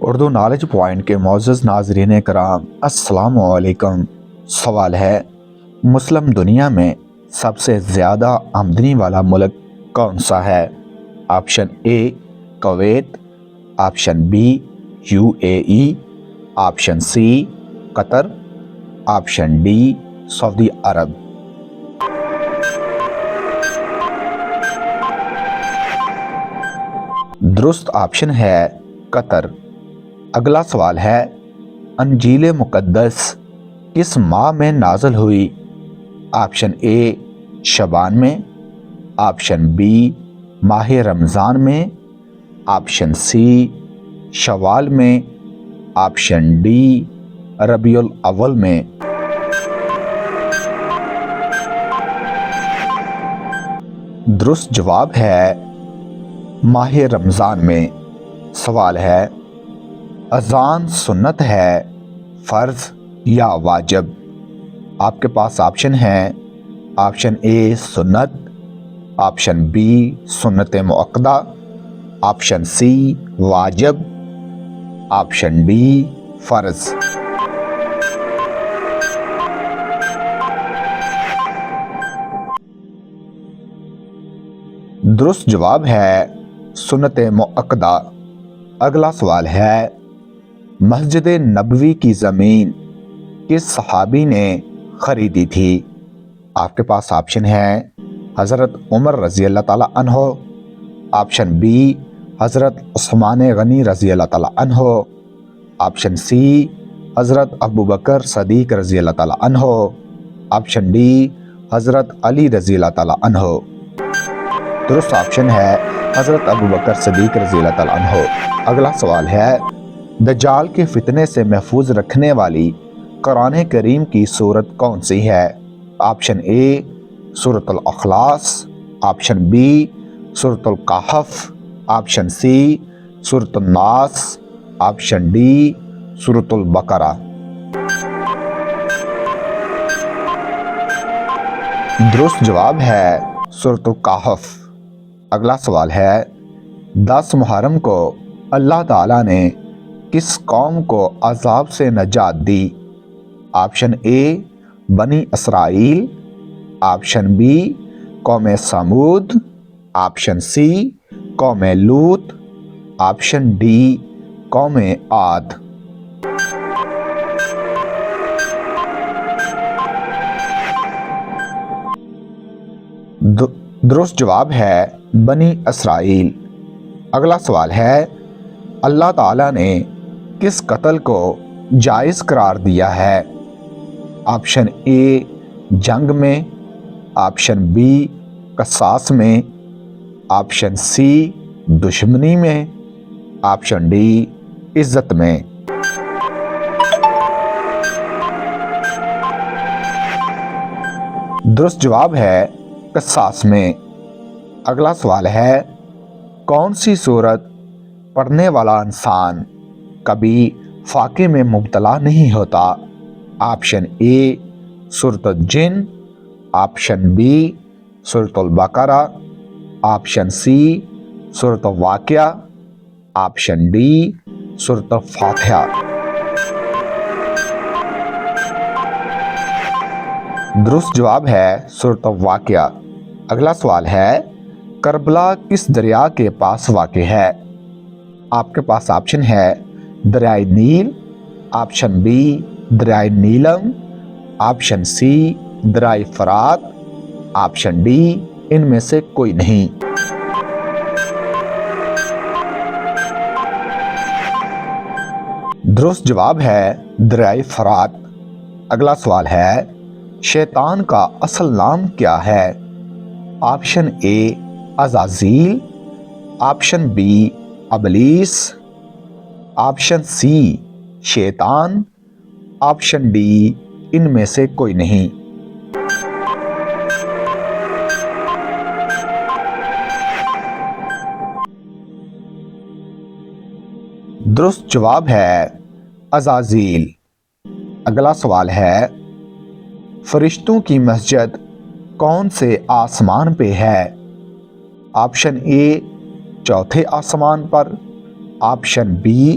Urdu knowledge point کے معزز ناظرین کرام السلام علیکم۔ سوال ہے، مسلم دنیا میں سب سے زیادہ آمدنی والا ملک کون سا ہے؟ Option A Kuwait, option B U A E, option C Qatar, option D سعودی عرب۔ درست آپشن ہے قطر۔ اگلا سوال ہے، انجیل مقدس کس ماہ میں نازل ہوئی؟ آپشن اے شعبان میں، آپشن بی ماہ رمضان میں، آپشن سی شوال میں، آپشن ڈی ربیع الاول میں۔ درست جواب ہے ماہ رمضان میں۔ سوال ہے، اذان سنت ہے، فرض یا واجب؟ آپ کے پاس آپشن ہیں، آپشن اے سنت، آپشن بی سنت مؤکدہ، آپشن سی واجب، آپشن ڈی فرض۔ درست جواب ہے سنت مؤکدہ۔ اگلا سوال ہے، مسجد نبوی کی زمین کس صحابی نے خریدی تھی؟ آپ کے پاس آپشن ہے، حضرت عمر رضی اللہ تعالیٰ عنہ، آپشن بی حضرت عثمان غنی رضی اللہ تعالیٰ عنہ، آپشن سی حضرت ابوبکر صدیق رضی اللہ تعالیٰ عنہ، آپشن ڈی حضرت علی رضی اللہ تعالیٰ عنہ۔ درست آپشن ہے حضرت ابوبکر صدیق رضی اللہ تعالیٰ عنہ۔ اگلا سوال ہے، دجال کے فتنے سے محفوظ رکھنے والی قرآن کریم کی سورت کون سی ہے؟ آپشن اے سورۃ الاخلاص، آپشن بی سورۃ الکہف، آپشن سی سورۃ الناس، آپشن ڈی سورۃ البقرہ۔ درست جواب ہے سورۃ الکہف۔ اگلا سوال ہے، 10 محرم کو اللہ تعالیٰ نے کس قوم کو عذاب سے نجات دی؟ آپشن اے بنی اسرائیل، آپشن بی قوم سمود، آپشن سی قوم لوط، آپشن ڈی قوم عاد۔ درست جواب ہے بنی اسرائیل۔ اگلا سوال ہے، اللہ تعالیٰ نے کس قتل کو جائز قرار دیا ہے؟ آپشن اے جنگ میں، آپشن بی قصاص میں، آپشن سی دشمنی میں، آپشن ڈی عزت میں۔ درست جواب ہے قصاص میں۔ اگلا سوال ہے، کون سی سورت پڑھنے والا انسان کبھی فاقے میں مبتلا نہیں ہوتا؟ آپشن اے سورۃ الجن، آپشن بی سورۃ البقرہ، آپشن سی سورۃ الواقعہ، آپشن ڈی سورۃ الفاتحہ۔ درست جواب ہے سورۃ الواقعہ۔ اگلا سوال ہے، کربلا کس دریا کے پاس واقع ہے؟ آپ کے پاس آپشن ہے، دریائے نیل، آپشن بی دریائے نیلم، آپشن سی دریائے فرات، آپشن ڈی ان میں سے کوئی نہیں۔ درست جواب ہے دریائے فرات۔ اگلا سوال ہے، شیطان کا اصل نام کیا ہے؟ آپشن اے عزازیل، آپشن بی ابلیس، آپشن سی شیطان، آپشن ڈی ان میں سے کوئی نہیں۔ درست جواب ہے عزازیل۔ اگلا سوال ہے، فرشتوں کی مسجد کون سے آسمان پہ ہے؟ آپشن اے چوتھے آسمان پر، آپشن بی